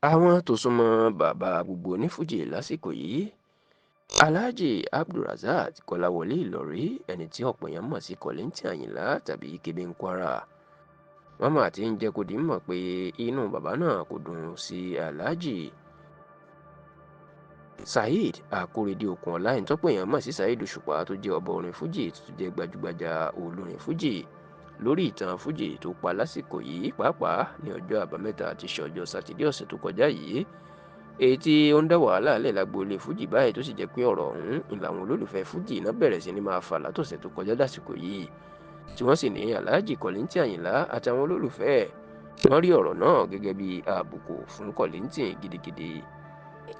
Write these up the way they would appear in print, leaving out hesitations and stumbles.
àwọn tó súnmọ́ bàbá gbogbo onífújì lásìkò yìí alhaji abdulrasaq kọ́láwọlé ìlọrí ẹni tí ọ̀pọ̀ èèyàn mọ̀ sí Kollington Àyìnlá tàbí Kébé Kwara wọ́n mà ti ń jẹ́ kó di mọ̀ pé inú bàbá náà kò dùn sí alhaji saheed akórèdé okunola ẹni tọ́pọ̀ èèyàn mọ̀ sí Saheed Òṣùpá tó jẹ́ ọba orin fújì tó jẹ́ gbajúgbajà olórin fújì lórí ìtàn fújì tó pa lásìkò yìí pàápàá ní ọjọ́ àbámẹ́ta tí ṣe ọjọ́ sátidé ọ̀sẹ̀ tó kọjá yìí èyí tí ó ń dá wàhálà lẹ̀ lágboolé fújì báyìí tó sì jẹ́ pé ọ̀rọ̀ ọ̀hún ni làwọn olólùfẹ́ fújì náà bẹ̀rẹ̀ sí ni máa fà látọ̀sẹ̀ tó kọjá lásìkò yìí tí wọ́n sì ní alhaji Kollington Àyìnlá àtàwọn olólùfẹ́ wọ́n rí ọ̀rọ̀ náà gẹ́gẹ́ bí àbùkù fún Kollington gidigidi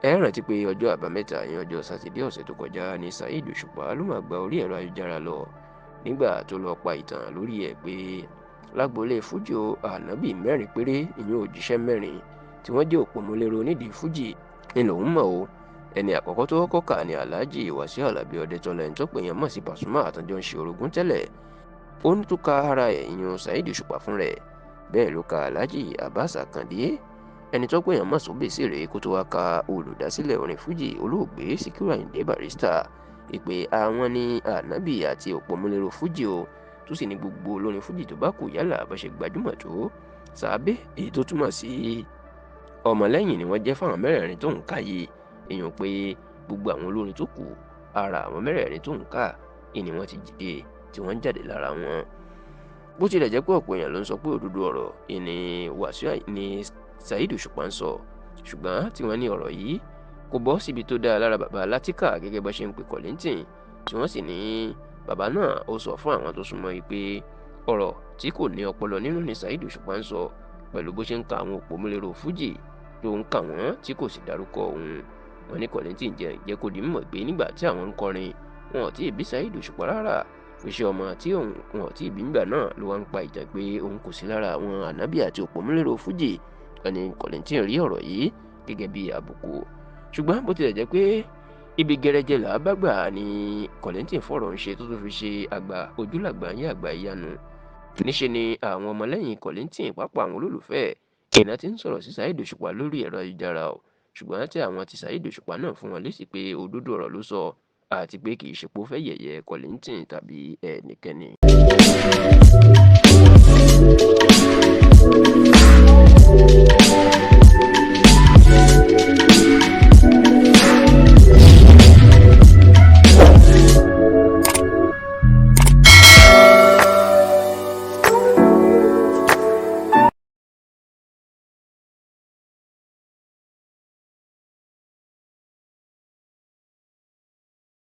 ẹ rántí pé ọjọ́ àbámẹ́ta ìyẹn ọjọ́ sátidé ọ̀sẹ̀ tó kọjá ní Saheed Òṣùpá ló máa gba orí ẹ̀rọ ayélujára lọ nígbà tó lọ pa ìtàn lórí ẹ̀ pé lágboolé fújì ànábì mẹ́rin péré ìyẹn òjíṣẹ́ mẹ́rin tí wọ́n jẹ́ òpómúléró nídìí fújì ni lòun mọ̀ o ẹni àkọ́kọ́ tó kọ́kọ́ kà ní alhaji Wasiu Alabi Ọdẹ́tọ́lá ẹni tó pè yẹn mọ̀ sí Pasuma àtàjọ ń ṣe orogún tẹ́lẹ̀ ó ń tún ka ara ẹ̀ ìyẹn Saheed Òṣùpá fún rẹ̀ bẹ́ẹ̀ ló ka alhaji Abbas Akande ẹni tó pè yàn mọ̀ sóbèsì rèé kó tó wá ka olùdásílẹ̀ orin fújì olóògbé Síkírù Àyìndé Barrister ìpè àwọn ní ànábì àti òpómúléró fújì o tó sì ní gbogbo olórin fújì tó bá kù yálà bá ṣe gbajúmọ̀ tó sàábé èyí tó túmọ̀ sí ọmọlẹ́yìn ni wọ́n jẹ́ fáwọn mẹ́rẹ̀ẹ̀rin tó ń kà yìí èèyàn pé gbogbo àwọn olórin tó kù ara àwọn mẹ́rẹ̀ẹ̀rin tó ń kà ni wọ́n ti dìde tí wọ́n ń jáde lára wọn bó tilẹ̀ jẹ́ pé ọ̀pọ̀ èèyàn ló ń sọ pé òdodo ọ̀rọ̀ ni Wasiu ní Saheed Òṣùpá ń sọ ṣùgbọ́n tí wọ́n ní ọ̀rọ̀ yìí kò bọ́ síbi tó dáa lára bàbá Látìkà gẹ́gẹ́ bá ṣe ń pè Kollington tí wọ́n sì ní bàbá náà ó sọ fún àwọn tó súnmọ́ yìí pé ọ̀rọ̀ tí kò ní ọpọlọ nínú ni Saheed Òṣùpá ń sọ pẹ̀lú bó ṣe ń ka àwọn òpómúléró fújì tó ń kà wọ́n tí kò sì dárúkọ òun wọn ní Kollington jẹ́ kó di mímọ̀ pé nígbà tí àwọn ń kọrin wọn ò tí ì bí Saheed Òṣùpá rárá iṣẹ́ ọmọ tí wọn ò tí ì bí nígbà náà ló wá ń pa ìjà pé òun kò sí lára àwọn ànábì àti òpómúléró fújì ẹni Kollington rí ọ̀rọ̀ yìí gẹ́gẹ́ bí àbùkù ṣùgbọ́n bó tilẹ̀ jẹ́ pé ibi gẹrẹjẹ là á bá gbà ní Kollington fọ̀rọ̀ ń ṣe tó tún fi ṣe àgbà ojúlàgbà yín àgbà ìyanu níṣe ni àwọn ọmọlẹ́yìn Kollington pápá àwọn olólùfẹ́ ìná ti ń sọ̀rọ̀ sí Saheed Òṣùpá lórí ẹ̀rọ ayélujára o ṣùgbọ́n tí àwọn ti Saheed Òṣùpá náà fún wọn lésì pé òdodo ọ̀rọ̀ ló sọ àti pé kì í ṣe pé ó fẹ́ yẹ̀yẹ́ Kollington tàbí ẹnikẹ́ni.